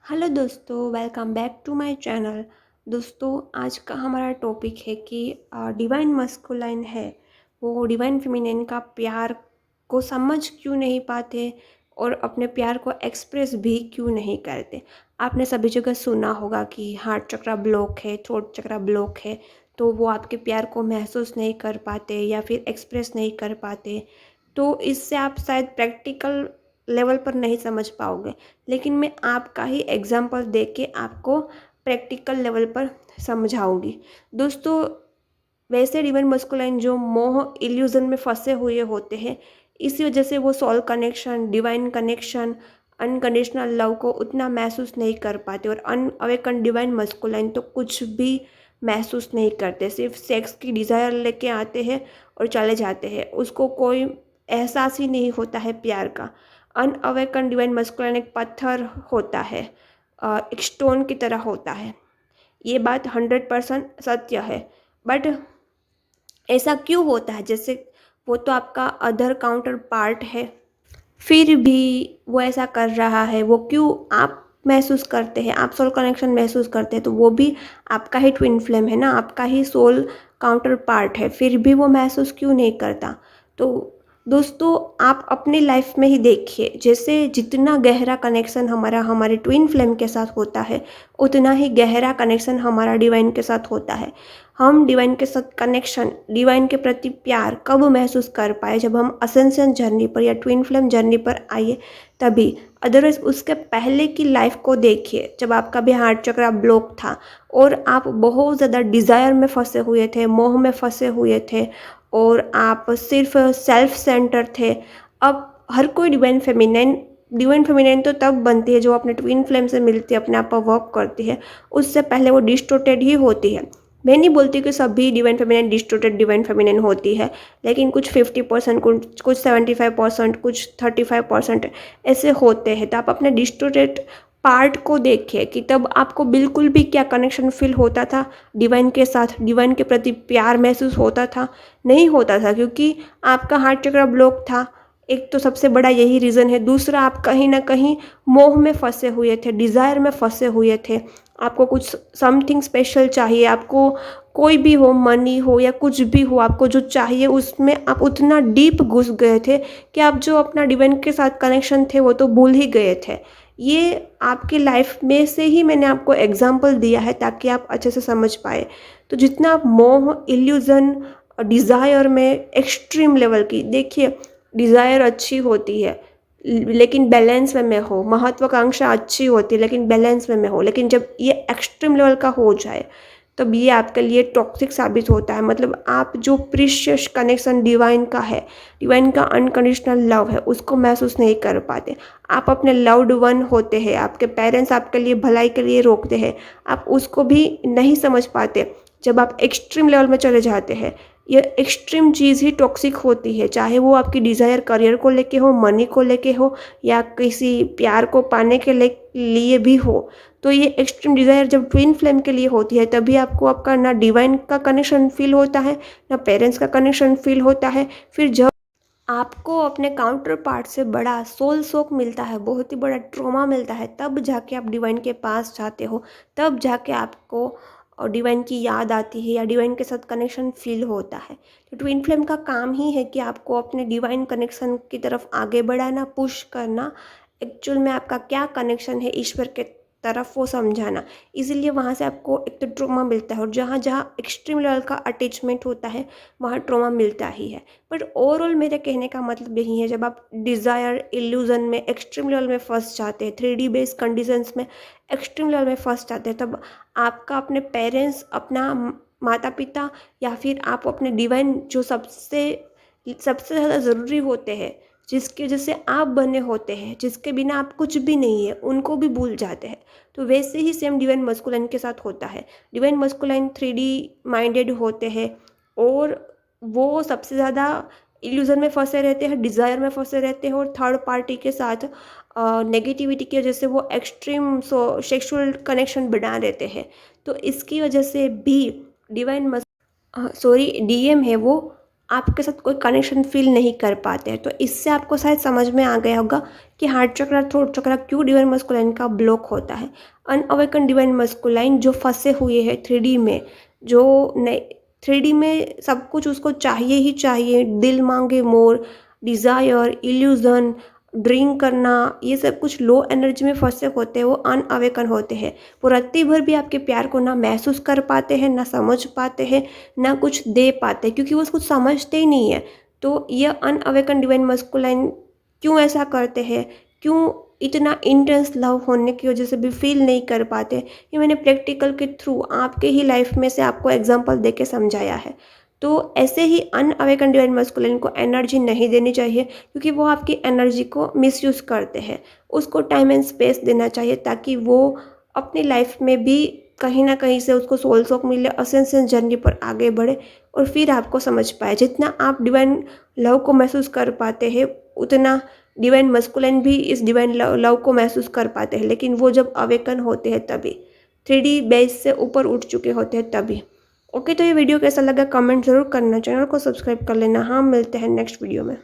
Hello दोस्तों, welcome back to my channel. दोस्तों, आज का हमारा टॉपिक है कि डिवाइन मस्कुलाइन है वो डिवाइन फेमिनिन का प्यार को समझ क्यों नहीं पाते और अपने प्यार को एक्सप्रेस भी क्यों नहीं करते। आपने सभी जगह सुना होगा कि हार्ट चक्रा ब्लॉक है, थ्रोट चक्रा ब्लॉक है, तो वो आपके प्यार को महसूस नहीं कर पाते या फिर एक्सप्रेस नहीं कर पाते। तो इससे आप शायद प्रैक्टिकल लेवल पर नहीं समझ पाओगे, लेकिन मैं आपका ही एग्जाम्पल दे के आपको प्रैक्टिकल लेवल पर समझाऊंगी। दोस्तों, वैसे डिवाइन मस्कुलाइन जो मोह इल्यूजन में फंसे हुए होते हैं, इसी वजह से वो soul connection, divine connection, unconditional love को उतना महसूस नहीं कर पाते। और अनअवेकन डिवाइन मस्कुलाइन तो कुछ भी महसूस नहीं करते, सिर्फ सेक्स की डिज़ायर लेके आते हैं और चले जाते हैं। उसको कोई एहसास ही नहीं होता है प्यार का। अनअवेकन डिवाइन मस्कुलाइन एक पत्थर होता है, एक स्टोन की तरह होता है। ये बात 100% सत्य है। बट ऐसा क्यों होता है? जैसे वो तो आपका अदर काउंटर पार्ट है, फिर भी वो ऐसा कर रहा है। वो क्यों आप महसूस करते हैं, आप सोल कनेक्शन महसूस करते हैं, तो वो भी आपका ही ट्विन फ्लेम है ना, आपका ही सोल काउंटर पार्ट है, फिर भी वो महसूस क्यों नहीं करता? तो दोस्तों, आप अपनी लाइफ में ही देखिए, जैसे जितना गहरा कनेक्शन हमारा हमारे ट्विन फ्लेम के साथ होता है, उतना ही गहरा कनेक्शन हमारा डिवाइन के साथ होता है। हम डिवाइन के साथ कनेक्शन, डिवाइन के प्रति प्यार कब महसूस कर पाए? जब हम असेंशन जर्नी पर या ट्विन फ्लेम जर्नी पर आइए, तभी। अदरवाइज उसके पहले की लाइफ को देखिए, जब आपका भी हार्ट चक्रा ब्लॉक था और आप बहुत ज़्यादा डिज़ायर में फंसे हुए थे, मोह में फंसे हुए थे, और आप सिर्फ सेल्फ सेंटर थे। अब हर कोई डिवाइन फेमिनिन तो तब बनती है जो अपने ट्विन फ्लेम से मिलती है, अपने आप पर वर्क करती है। उससे पहले वो डिस्टोर्टेड ही होती है। मैं नहीं बोलती कि सभी divine feminine distorted divine feminine होती है, लेकिन कुछ 50%, कुछ 75%, कुछ 35% ऐसे होते हैं। तो आप अपने डिस्टोर्टेड पार्ट को देखिए कि तब आपको बिल्कुल भी क्या कनेक्शन फील होता था डिवाइन के साथ, डिवाइन के प्रति प्यार महसूस होता था? नहीं होता था, क्योंकि आपका हार्ट चक्र ब्लॉक था। एक तो सबसे बड़ा यही रीज़न है। दूसरा, आप कहीं ना कहीं मोह में फंसे हुए थे, डिज़ायर में फंसे हुए थे। आपको कुछ समथिंग स्पेशल चाहिए, आपको कोई भी हो, मनी हो या कुछ भी हो, आपको जो चाहिए उसमें आप उतना डीप घुस गए थे कि आप जो अपना डिवाइन के साथ कनेक्शन थे वो तो भूल ही गए थे। ये आपकी लाइफ में से ही मैंने आपको एग्जाम्पल दिया है ताकि आप अच्छे से समझ पाए। तो जितना आप मोह, इल्यूज़न, डिज़ायर में एक्सट्रीम लेवल की देखिए, डिज़ायर अच्छी होती है लेकिन बैलेंस में हो, महत्वाकांक्षा अच्छी होती है लेकिन बैलेंस में हो। लेकिन जब ये एक्सट्रीम लेवल का हो जाए, तब ये आपके लिए टॉक्सिक साबित होता है। मतलब आप जो प्रीशियस कनेक्शन डिवाइन का है, डिवाइन का अनकंडीशनल लव है, उसको महसूस नहीं कर पाते। आप अपने लव्ड वन होते हैं, आपके पेरेंट्स आपके लिए भलाई के लिए रोकते हैं, आप उसको भी नहीं समझ पाते। जब आप एक्सट्रीम लेवल में चले जाते हैं, ये एक्सट्रीम चीज़ ही टॉक्सिक होती है, चाहे वो आपकी डिज़ायर करियर को लेके हो, मनी को लेके हो, या किसी प्यार को पाने के लिए भी हो। तो ये एक्सट्रीम डिज़ायर जब ट्विन फ्लेम के लिए होती है, तभी आपको आपका ना डिवाइन का कनेक्शन फील होता है, ना पेरेंट्स का कनेक्शन फील होता है। फिर जब आपको अपने काउंटर पार्ट से बड़ा सोल शॉक मिलता है, बहुत ही बड़ा ट्रॉमा मिलता है, तब जाके आप डिवाइन के पास जाते हो, तब जाके आपको डिवाइन की याद आती है या डिवाइन के साथ कनेक्शन फील होता है। तो ट्विन फ्लेम का काम ही है कि आपको अपने डिवाइन कनेक्शन की तरफ आगे बढ़ाना, पुश करना, एक्चुअल में आपका क्या कनेक्शन है ईश्वर के तरफ वो समझाना। इसीलिए वहाँ से आपको एक तो ट्रॉमा मिलता है, और जहाँ जहाँ एक्सट्रीम लेवल का अटैचमेंट होता है वहाँ ट्रॉमा मिलता ही है। बट ओवरऑल मेरे कहने का मतलब यही है, जब आप डिज़ायर, इल्यूज़न में एक्सट्रीम लेवल में फंस जाते हैं, 3D बेस्ड कंडीशंस में एक्सट्रीम लेवल में फंस जाते हैं, तब आपका अपने पेरेंट्स, अपना माता पिता, या फिर आप अपने डिवाइन जो सबसे सबसे ज़्यादा ज़रूरी होते हैं, जिसकी वजह से आप बने होते हैं, जिसके बिना आप कुछ भी नहीं है, उनको भी भूल जाते हैं। तो वैसे ही सेम डिवाइन मस्कुलाइन के साथ होता है। डिवाइन मस्कुलाइन 3D माइंडेड होते हैं, और वो सबसे ज़्यादा इल्यूज़न में फंसे रहते हैं, डिज़ायर में फंसे रहते हैं, और थर्ड पार्टी के साथ नेगेटिविटी की वजह से वो एक्सट्रीम सेक्सुअल कनेक्शन बना रहते हैं। तो इसकी वजह से भी डिवाइन डीएम है वो आपके साथ कोई कनेक्शन फ़ील नहीं कर पाते हैं। तो इससे आपको शायद समझ में आ गया होगा कि हार्ट चक्र, थ्रोट चक्र क्यों डिवाइन मस्कुलाइन का ब्लॉक होता है। अनअवेकन डिवाइन मस्कुलाइन जो फँसे हुए हैं 3D में, जो नए 3D में सब कुछ उसको चाहिए ही चाहिए, दिल मांगे मोर, डिज़ायर, इल्यूज़न, ड्रिंक करना, ये सब कुछ लो एनर्जी में फँसे होते हैं, वो अनअवेकन होते हैं। वो रात्रि भर भी आपके प्यार को ना महसूस कर पाते हैं, ना समझ पाते हैं, ना कुछ दे पाते, क्योंकि वो कुछ समझते ही नहीं है। तो ये अनअवेकन डिवाइन मस्कुलाइन क्यों ऐसा करते हैं, क्यों इतना इंटेंस लव होने की वजह से भी फील नहीं कर पाते, ये मैंने प्रैक्टिकल के थ्रू आपके ही लाइफ में से आपको एग्जांपल देके समझाया है। तो ऐसे ही अनअवेकन डिवाइन मस्कुलाइन को एनर्जी नहीं देनी चाहिए, क्योंकि वो आपकी एनर्जी को मिसयूज़ करते हैं। उसको टाइम एंड स्पेस देना चाहिए ताकि वो अपनी लाइफ में भी कहीं न कहीं से उसको सोल शॉक मिले, असेंशन जर्नी पर आगे बढ़े और फिर आपको समझ पाए। जितना आप डिवाइन लव को महसूस कर पाते हैं, उतना डिवाइन मस्कुलाइन भी इस डिवाइन लव को महसूस कर पाते हैं, लेकिन वो जब अवेकन होते हैं तभी, 3D बेस से ऊपर उठ चुके होते हैं तभी। ओके, तो ये वीडियो कैसा लगा कमेंट ज़रूर करना, चैनल को सब्सक्राइब कर लेना। हाँ, मिलते हैं नेक्स्ट वीडियो में।